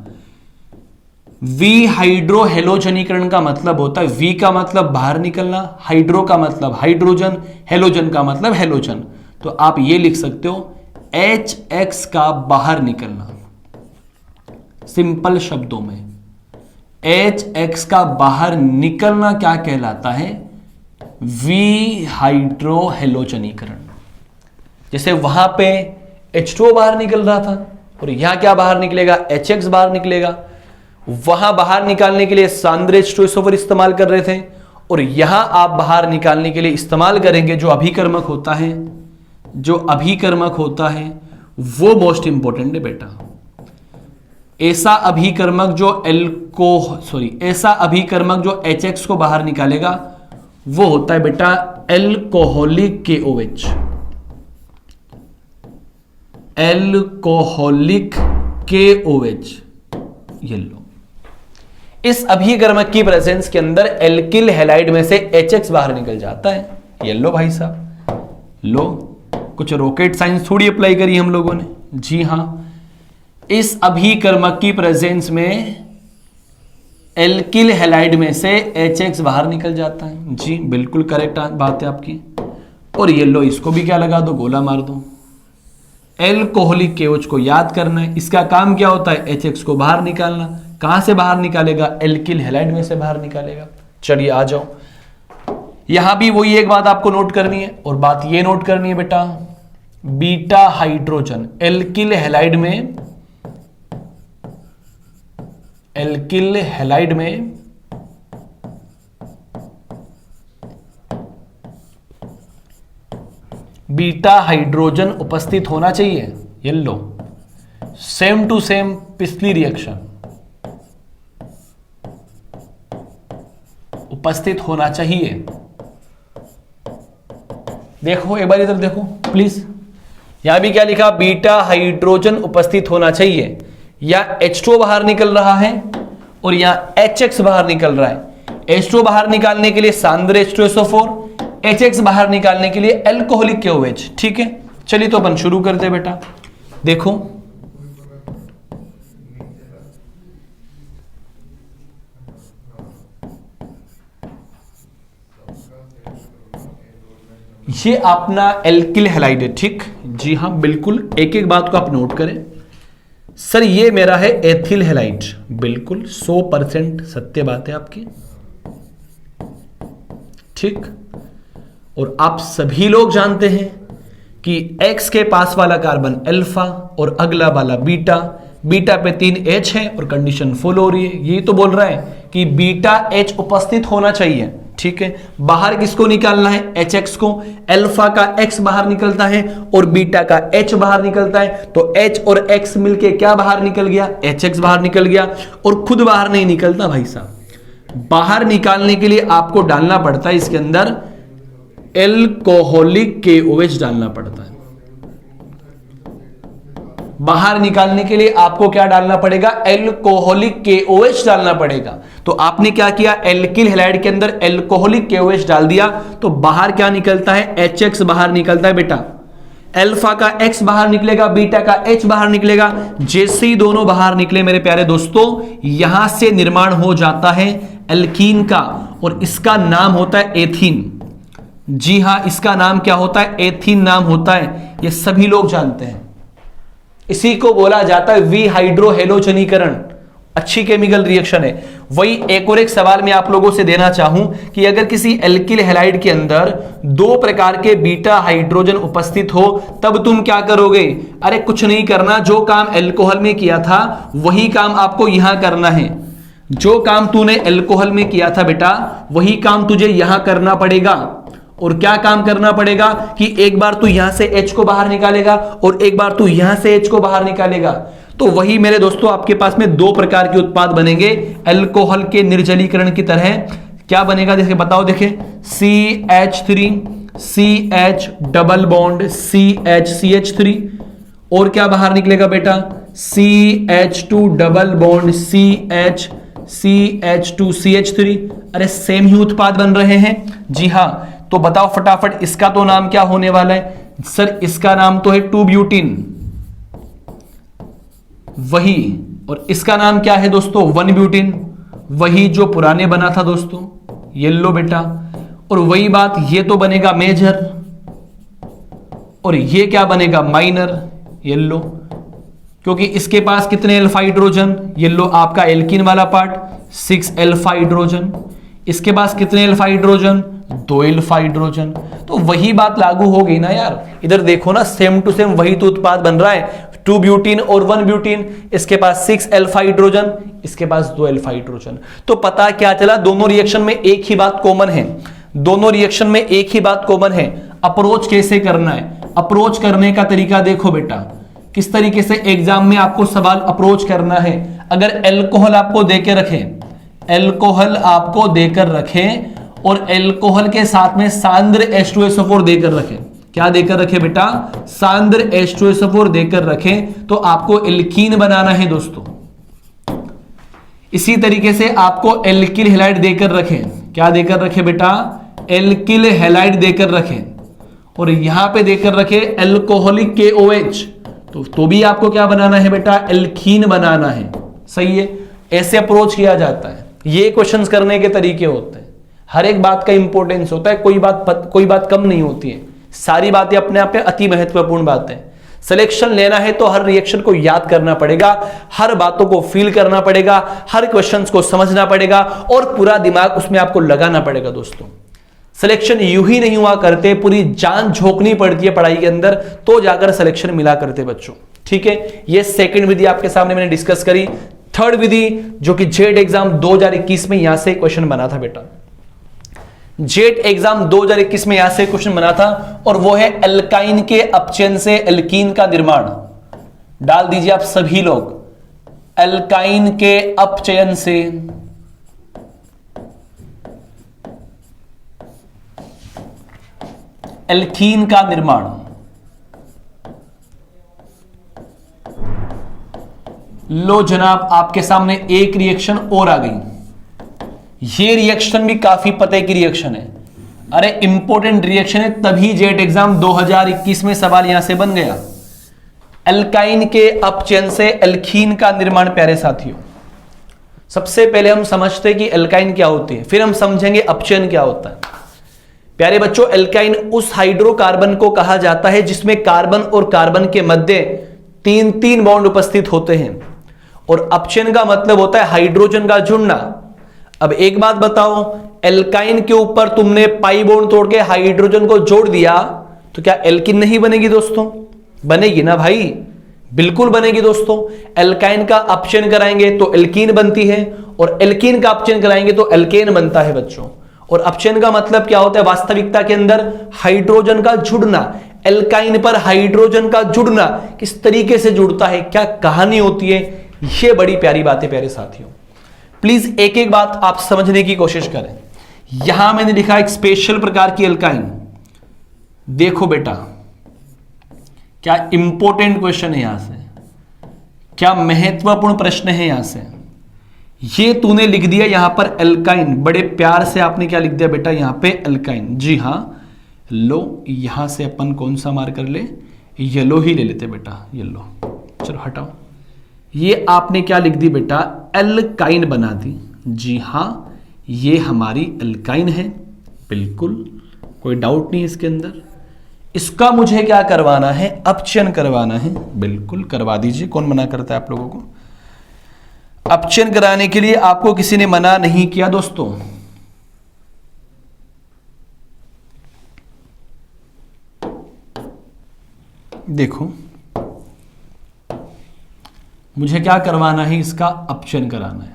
वी हाइड्रोहेलोजनीकरण का मतलब होता है, वी का मतलब बाहर निकलना, हाइड्रो का मतलब हाइड्रोजन, हेलोजन का मतलब हेलोजन। तो आप ये लिख सकते हो HX का बाहर निकलना। सिंपल शब्दों में HX का बाहर निकलना क्या कहलाता है? वी हाइड्रोहेलोजनीकरण। जैसे वहां पे H2O बाहर निकल रहा था और यहां क्या बाहर निकलेगा? HX बाहर निकलेगा। वहां बाहर निकालने के लिए सांद्र H2SO4 इस्तेमाल कर रहे थे और यहां आप बाहर निकालने के लिए इस्तेमाल करेंगे जो अभिकर्मक होता है, जो अभिकर्मक होता है वो मोस्ट इंपॉर्टेंट है बेटा। ऐसा अभिकर्मक जो ऐसा अभिकर्मक जो HX को बाहर निकालेगा वो होता है बेटा एल्कोहलिक KOH। एल्कोहलिक KOH ये लो। इस अभिकर्मक की प्रेजेंस के अंदर एल्किल हैलाइड में से HX बाहर निकल जाता है। ये लो भाई साहब, लो। कुछ रॉकेट साइंस थोड़ी अप्लाई करी हम लोगों ने, जी हां। इस अभिकर्मक की प्रेजेंस में एल्किल हैलाइड में से HX बाहर निकल जाता है। जी बिल्कुल करेक्ट बात है आपकी। और ये लो, इसको भी क्या लगा दो, गोला मार दो। एल्कोहलिक KOH को याद करना है। इसका काम क्या होता है? HX को बाहर निकालना। कहां से बाहर निकालेगा? एल्किल हैलाइड में से बाहर निकालेगा। चलिए आ जाओ, यहां भी वही एक बात आपको नोट करनी है और बात ये नोट करनी है बेटा, बीटा हाइड्रोजन एल्किल हैलाइड में, एल्किल हैलाइड में बीटा हाइड्रोजन उपस्थित होना चाहिए। ये लो, सेम टू सेम पिछली रिएक्शन उपस्थित होना चाहिए। देखो एक बार इधर देखो प्लीज, यहां भी क्या लिखा? बीटा हाइड्रोजन उपस्थित होना चाहिए। या H2O बाहर निकल रहा है और यहां HX बाहर निकल रहा है। H2O बाहर निकालने के लिए सांद्र H2SO4, HX बाहर निकालने के लिए एल्कोहलिक KOH। ठीक है, चलिए तो अपन शुरू करते हैं बेटा। देखो ये अपना एल्किल हैलाइड है, ठीक? जी हां बिल्कुल, एक एक बात को आप नोट करें। सर ये मेरा है एथिल हैलाइड, बिल्कुल 100% सत्य बात है आपकी, ठीक। और आप सभी लोग जानते हैं कि X के पास वाला कार्बन अल्फा और अगला वाला बीटा, बीटा पे 3 H है और कंडीशन फुल हो रही है। यही तो बोल रहा है कि बीटा H उपस्थित होना चाहिए, ठीक है। बाहर किसको निकालना है? HX को। अल्फा का X बाहर निकलता है और बीटा का H बाहर निकलता है। तो H और X मिलके क्या बाहर निकल गया? HX बाहर निकल गया। और खुद बाहर नहीं निकलता भाई साहब, बाहर निकालने के लिए आपको डालना पड़ता है इसके अंदर एल्कोहलिक KOH डालना पड़ता है। बाहर निकालने के लिए आपको क्या डालना पड़ेगा? एल्कोहलिक KOH डालना पड़ेगा। तो आपने क्या किया? एल्किल हैलाइड के अंदर एल्कोहलिक KOH डाल दिया तो बाहर क्या निकलता है? HX बाहर निकलता है बेटा। अल्फा का X बाहर निकलेगा, बीटा का H बाहर निकलेगा। जैसे ही दोनों बाहर निकले मेरे प्यारे दोस्तों, यहां से निर्माण हो जाता है एल्कीन का और इसका नाम होता है एथीन। जी हां, इसका नाम क्या होता है? एथीन नाम होता है। ये सभी लोग जानते हैं। इसी को बोला जाता है वी हाइड्रोहेलोजनीकरण। अच्छी केमिकल रिएक्शन है। वही एक और एक सवाल मैं आप लोगों से देना चाहूं कि अगर किसी एल्किल हैलाइड के अंदर 2 प्रकार के बीटा हाइड्रोजन उपस्थित हो तब तुम क्या करोगे? अरे कुछ नहीं करना, जो काम एल्कोहल में किया था वही काम आपको यहां करना है। जो काम तूने एल्कोहल में किया था बेटा वही काम तुझे यहां करना पड़ेगा। और क्या काम करना पड़ेगा कि एक बार तू यहां से H को बाहर निकालेगा और एक बार तू यहां से H को बाहर निकालेगा। तो वही मेरे दोस्तों आपके पास में दो प्रकार के उत्पाद बनेंगे अल्कोहल के निर्जलीकरण की तरह। क्या बनेगा देखिए, बताओ देखिए, CH3 CH double bond CH और क्या बाहर निकलेगा बेटा, CH2 डबल बॉन्ड CH2CH3। अरे सेम ही उत्पाद बन रहे हैं। जी हां, तो बताओ फटाफट, इसका तो नाम क्या होने वाला है सर, इसका नाम तो है 2 ब्यूटीन, वही, और इसका नाम क्या है दोस्तों, 1 ब्यूटीन, वही जो पुराने बना था दोस्तों, ये लो बेटा। और वही बात, ये तो बनेगा मेजर और ये क्या बनेगा, माइनर, ये लो, क्योंकि इसके पास कितने अल्फा हाइड्रोजन, ये लो आपका एल्कीन वाला पार्ट 6 अल्फा हाइड्रोजन, इसके पास कितने अल्फा हाइड्रोजन, 2 अल्फा हाइड्रोजन। तो वही बात लागू हो गई ना यार, इधर देखो ना, सेम टू सेम वही तो उत्पाद बन रहा है, 2 ब्यूटीन और 1 ब्यूटीन, इसके पास 6 अल्फा हाइड्रोजन, इसके पास 2 अल्फा हाइड्रोजन। तो पता क्या चला, दोनों रिएक्शन में एक ही बात कॉमन है, दोनों रिएक्शन में एक ही बात कॉमन है। अप्रोच कैसे करना है, अप्रोच करने का तरीका देखो बेटा, किस तरीके से एग्जाम में आपको सवाल अप्रोच करना है। अगर एल्कोहल आपको देकर रखें, एल्कोहल आपको देकर रखें और एल्कोहल के साथ में सांद्र H2SO4 देकर रखें, क्या देकर रखे बेटा, सांद्र H2SO4 देकर रखें, तो आपको एल्कीन बनाना है दोस्तों। इसी तरीके से आपको एल्किल हैलाइड देकर रखें, क्या देकर रखे बेटा, एल्किल हैलाइड देकर रखें, और यहां पे देकर रखे एल्कोहलिक KOH, तो भी आपको क्या बनाना है बेटा, एल्कीन बनाना है। सही है, ऐसे अप्रोच किया जाता है, ये क्वेश्चंस करने के तरीके होते हैं। हर एक बात का इंपॉर्टेंस होता है, कोई बात कम नहीं होती है, सारी बातें अपने आप में अति महत्वपूर्ण बातें। सिलेक्शन लेना है तो हर रिएक्शन को याद करना पड़ेगा, हर बातों को फील करना पड़ेगा, हर क्वेश्चंस को समझना पड़ेगा और पूरा दिमाग उसमें आपको लगाना पड़ेगा दोस्तों। सिलेक्शन यूं ही नहीं हुआ करते, पूरी जान झोंकनी पड़ती है पढ़ाई के अंदर, तो जाकर सिलेक्शन मिला करते बच्चों। ठीक है, ये सेकंड विधि आपके सामने मैंने डिस्कस करी। थर्ड विधि जो कि जेट एग्जाम 2021 में यहां से क्वेश्चन बना था बेटा, जेट एग्जाम 2021 में यहां से क्वेश्चन बना था, और वो है एल्काइन के अपचयन से एल्कीन का निर्माण। डाल दीजिए आप सभी लोग, एल्काइन के अपचयन से एल्कीन का निर्माण। लो जनाब, आपके सामने एक रिएक्शन और आ गई, ये रिएक्शन भी काफी पते की रिएक्शन है, अरे इंपॉर्टेंट रिएक्शन है, तभी जेट एग्जाम 2021 में सवाल यहां से बन गया। एल्काइन के अपचयन से एल्कीन का निर्माण। प्यारे साथियों, सबसे पहले हम समझते हैं कि एल्काइन क्या होती है, फिर हम समझेंगे अपचयन क्या होता है। प्यारे बच्चों, एल्काइन उस हाइड्रोकार्बन को कहा जाता है जिसमें कार्बन और कार्बन के मध्य 3-3 बॉन्ड उपस्थित होते हैं, और अपचयन का मतलब होता है हाइड्रोजन का जुड़ना। अब एक बात बताओ, एल्काइन के ऊपर तुमने पाई बॉन्ड तोड़ के हाइड्रोजन को जोड़ दिया तो क्या एल्कीन नहीं बनेगी दोस्तों? बनेगी ना भाई, बिल्कुल बनेगी दोस्तों। एल्काइन का अपचयन कराएंगे तो एल्कीन बनती है, और एल्कीन का अपचयन कराएंगे तो एल्केन बनता है बच्चों। और अपचयन का मतलब क्या होता है वास्तविकता के अंदर? हाइड्रोजन का जुड़ना। एल्काइन पर हाइड्रोजन का जुड़ना किस तरीके से जुड़ता है, क्या कहानी होती है, ये बड़ी प्यारी बात है प्यारे साथियों। प्लीज एक एक बात आप समझने की कोशिश करें। यहां मैंने लिखा एक स्पेशल प्रकार की एल्काइन, देखो बेटा क्या इंपॉर्टेंट क्वेश्चन है यहां से, क्या महत्वपूर्ण प्रश्न है यहां से। ये तूने लिख दिया यहां पर एल्काइन, बड़े प्यार से आपने क्या लिख दिया बेटा यहां पे एल्काइन। जी हां, लो यहां से अपन कौन सा मार्क कर ले, येलो ही ले लेते बेटा, येलो। चलो हटाओ, ये आपने क्या लिख दी बेटा, एल्काइन बना दी। जी हां, ये हमारी एल्काइन है, बिल्कुल कोई डाउट नहीं इसके अंदर। इसका मुझे क्या करवाना है, अपचयन करवाना है, बिल्कुल करवा दीजिए, कौन मना करता है आप लोगों को? अपचयन कराने के लिए आपको किसी ने मना नहीं किया दोस्तों। देखो मुझे क्या करवाना है, इसका अपचयन कराना है,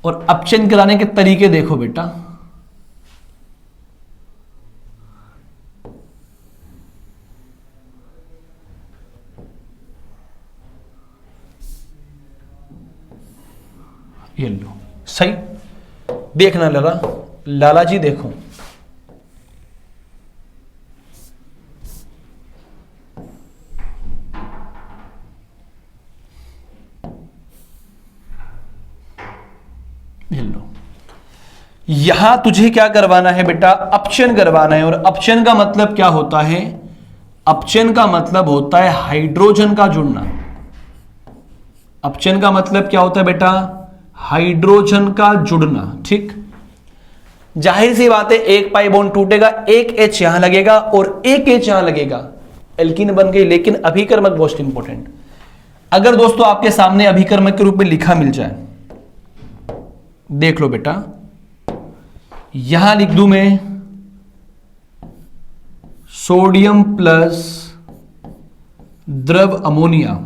और अपचयन कराने के तरीके देखो बेटा। ये लो, सही। देखना लाला जी देखो, ये लो, यहां तुझे क्या करवाना है बेटा, अपचयन करवाना है। और अपचयन का मतलब क्या होता है, अपचयन का मतलब होता है हाइड्रोजन का जुड़ना। अपचयन का मतलब क्या होता है बेटा, हाइड्रोजन का जुड़ना, ठीक। जाहिर सी बात है, एक पाई बॉन्ड टूटेगा, एक एच यहां लगेगा और एक एच यहां लगेगा, एल्कीन बन गई। लेकिन अभिकर्मक मोस्ट इंपॉर्टेंट, अगर दोस्तों आपके सामने अभिकर्मक के रूप में लिखा मिल जाए, देख लो बेटा, यहां लिख दूं मैं सोडियम प्लस द्रव अमोनिया,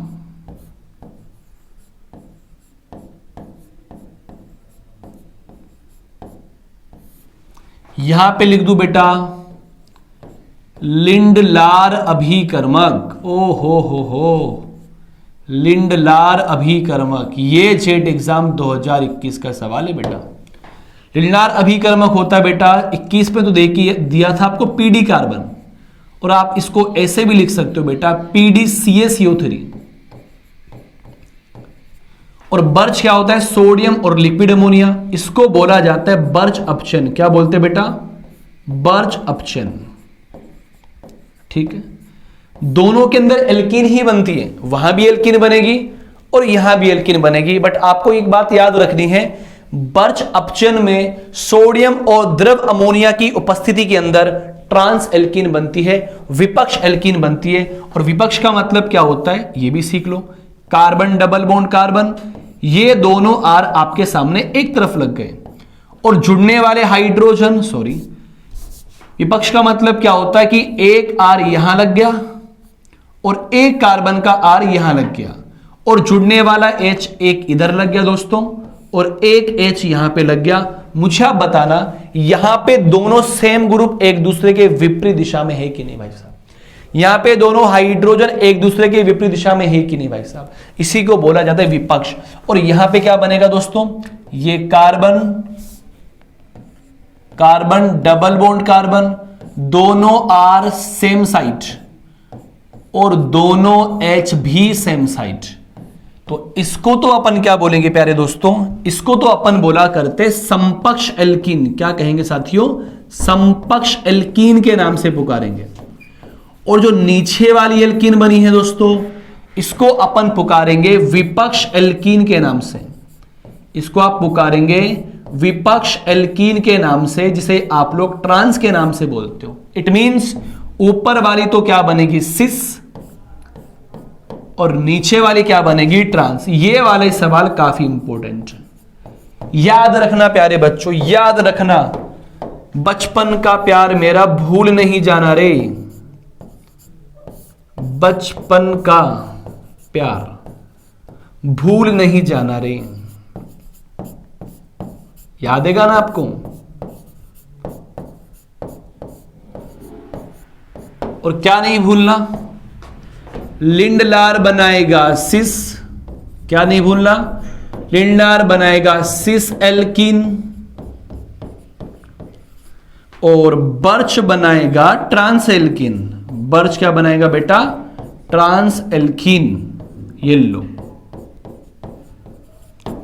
यहां पे लिख दूं बेटा लिंडलार अभिकर्मक। ओ हो, लिंडलार अभिकर्मक, ये जेट एग्जाम 2021 का सवाल है बेटा। लिंडलार अभिकर्मक होता है बेटा, 21 में तो देखिए दिया था आपको पीडी कार्बन, और आप इसको ऐसे भी लिख सकते हो बेटा PdCaCO3। और बर्च क्या होता है, सोडियम और लिक्विड अमोनिया, इसको बोला जाता है बर्च अपचयन। क्या बोलते हैं बेटा, बर्च अपचयन, ठीक है। दोनों के अंदर एल्कीन ही बनती है, वहां भी एल्कीन बनेगी और यहां भी एल्कीन बनेगी। बट आपको एक बात याद रखनी है, बर्च अपचयन में सोडियम और द्रव अमोनिया की उपस्थिति के अंदर ट्रांस एल्कीन बनती है, विपक्ष एल्कीन बनती है। और विपक्ष का मतलब क्या होता है, ये भी सीख लो, कार्बन डबल बॉन्ड कार्बन, ये दोनों आर आपके सामने एक तरफ लग गए। और जुड़ने वाले हाइड्रोजन, सॉरी, विपक्ष का मतलब क्या होता है कि एक आर यहां लग गया और एक कार्बन का आर यहां लग गया, और जुड़ने वाला एच एक इधर लग गया दोस्तों, और एक एच यहां पे लग गया। मुझे आप बताना, यहां पे दोनों सेम ग्रुप एक दूसरे के विपरीत दिशा में है कि नहीं भाई साहब, यहां पे दोनों हाइड्रोजन एक दूसरे के विपरीत दिशा में है कि नहीं भाई साहब, इसी को बोला जाता है विपक्ष। और यहां पे क्या बनेगा दोस्तों, ये carbon carbon double bond carbon, दोनों आर सेम साइड और दोनों एच भी सेम साइड। तो इसको तो अपन क्या बोलेंगे प्यारे दोस्तों, इसको तो अपन बोला करते समपक्ष एल्कीन। क्या कहेंगे साथियों, समपक्ष एल्कीन के नाम से पुकारेंगे। और जो नीचे वाली एल्कीन बनी है दोस्तों, इसको अपन पुकारेंगे विपक्ष एल्कीन के नाम से। इसको आप पुकारेंगे विपक्ष एल्कीन के नाम से, जिसे आप लोग ट्रांस के नाम से बोलते हो। इट मींस ऊपर वाली तो क्या बनेगी, सिस, और नीचे वाली क्या बनेगी, ट्रांस। ये वाले सवाल काफी इंपॉर्टेंट है, याद रखना प्यारे बच्चों, याद रखना। बचपन का प्यार मेरा भूल नहीं जाना रे, बचपन का प्यार भूल नहीं जाना रे, यादेगा ना आपको। और क्या नहीं भूलना, लिंडलार बनाएगा सिस, क्या नहीं भूलना, लिंडलार बनाएगा सिस एल्कीन, और बर्च बनाएगा ट्रांस एल्कीन। बर्च क्या बनाएगा बेटा, ट्रांस एल्कीन। ये लो,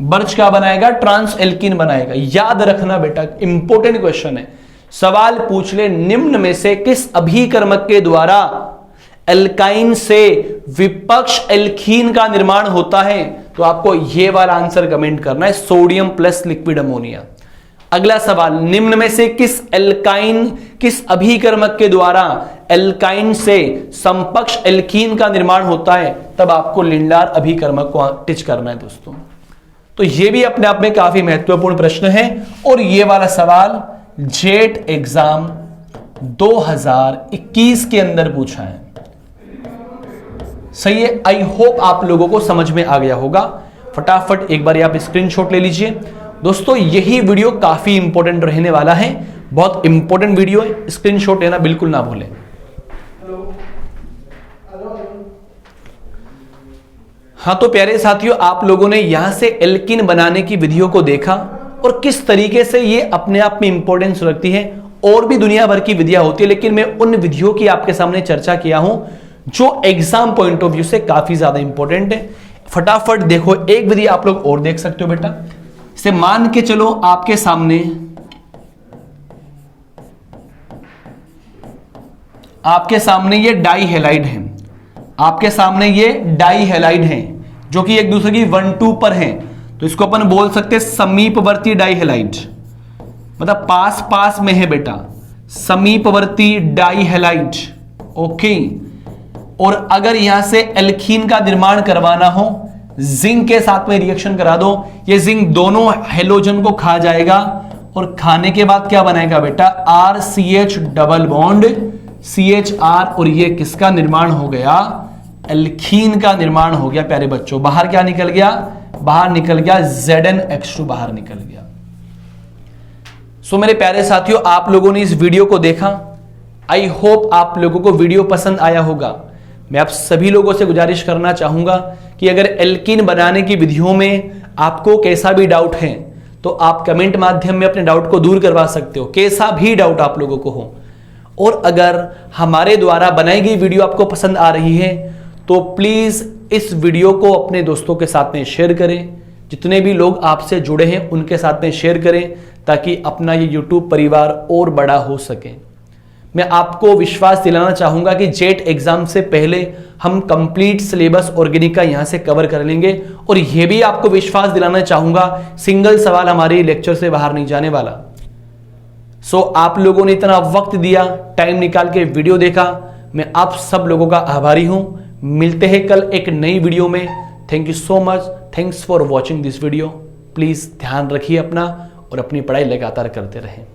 बर्च क्या बनाएगा, ट्रांस एल्कीन बनाएगा। याद रखना बेटा, इंपॉर्टेंट क्वेश्चन है। सवाल पूछ ले, निम्न में से किस अभिकर्मक के द्वारा एल्काइन से विपक्ष एल्कीन का निर्माण होता है, तो आपको यह वाला आंसर कमेंट करना है, सोडियम प्लस लिक्विड अमोनिया। अगला सवाल, निम्न में से किस एल्काइन, किस अभिकर्मक के द्वारा एल्काइन से समपक्ष एल्कीन का निर्माण होता है, तब आपको लिंडलार अभिकर्मक को टिच करना है दोस्तों। तो यह भी अपने आप में काफी महत्वपूर्ण प्रश्न है, और यह वाला सवाल जेट एग्जाम 2021 के अंदर पूछा है। सही है, आई होप आप लोगों को समझ में आ गया होगा। फटाफट एक बार आप स्क्रीनशॉट ले लीजिए दोस्तों। यही वीडियो काफी इंपॉर्टेंट रहने वाला है, बहुत इंपॉर्टेंट वीडियो है, स्क्रीनशॉट लेना बिल्कुल ना भूलें। हाँ तो प्यारे साथियों, आप लोगों ने यहां से एल्कीन बनाने की विधियों को देखा और किस तरीके से ये अपने आप में इंपॉर्टेंस रखती है। और भी दुनिया भर की विधियां होती है, लेकिन मैं उन विधियों की आपके सामने चर्चा किया हूं जो एग्जाम पॉइंट ऑफ व्यू से काफी ज्यादा इंपॉर्टेंट है। फटाफट देखो, एक विधि आप लोग और देख सकते हो बेटा। इसे मान के चलो आपके सामने ये डाई हैलाइड है, आपके सामने ये डाई हैलाइड है जो कि एक दूसरे की 1-2 पर हैं, तो इसको अपन बोल सकते हैं समीपवर्ती डाई हैलाइड, मतलब पास पास में है बेटा, समीपवर्ती डाई हैलाइड। ओके, और अगर यहां से एल्कीन का निर्माण करवाना हो, जिंक के साथ में रिएक्शन करा दो, ये जिंक दोनों हेलोजन को खा जाएगा और खाने के बाद क्या बनाएगा बेटा, RCH डबल बॉन्ड CHR, और ये किसका निर्माण हो गया, एल्कीन का निर्माण हो गया प्यारे बच्चों। बाहर क्या निकल गया, बाहर निकल गया ZnH2 बाहर निकल गया। सो मेरे प्यारे साथियों, आप लोगों ने इस वीडियो को देखा, आई होप आप लोगों को वीडियो पसंद आया होगा। मैं आप सभी लोगों से गुजारिश करना चाहूंगा कि अगर एल्कीन बनाने की विधियों में आपको कैसा भी डाउट है तो आप कमेंट माध्यम में अपने डाउट को दूर करवा सकते हो, कैसा भी डाउट आप लोगों को हो। और अगर हमारे द्वारा बनाई गई वीडियो आपको पसंद आ रही है तो प्लीज इस वीडियो को अपने दोस्तों के साथ में शेयर करें, जितने भी लोग आपसे जुड़े हैं उनके साथ में शेयर करें, ताकि अपना ये यूट्यूब परिवार और बड़ा हो सके। मैं आपको विश्वास दिलाना चाहूंगा कि जेट एग्जाम से पहले हम कंप्लीट सिलेबस ऑर्गेनिक का यहां से कवर कर लेंगे, और यह भी आपको विश्वास दिलाना चाहूंगा सिंगल सवाल हमारे लेक्चर से बाहर नहीं जाने वाला। सो आप लोगों ने इतना वक्त दिया, टाइम निकाल के वीडियो देखा, मैं आप सब लोगों का आभारी हूं। मिलते हैं कल एक नई वीडियो में। Thank you so much, thanks for watching this video. Please ध्यान रखिए अपना और अपनी पढ़ाई लगातार करते रहें।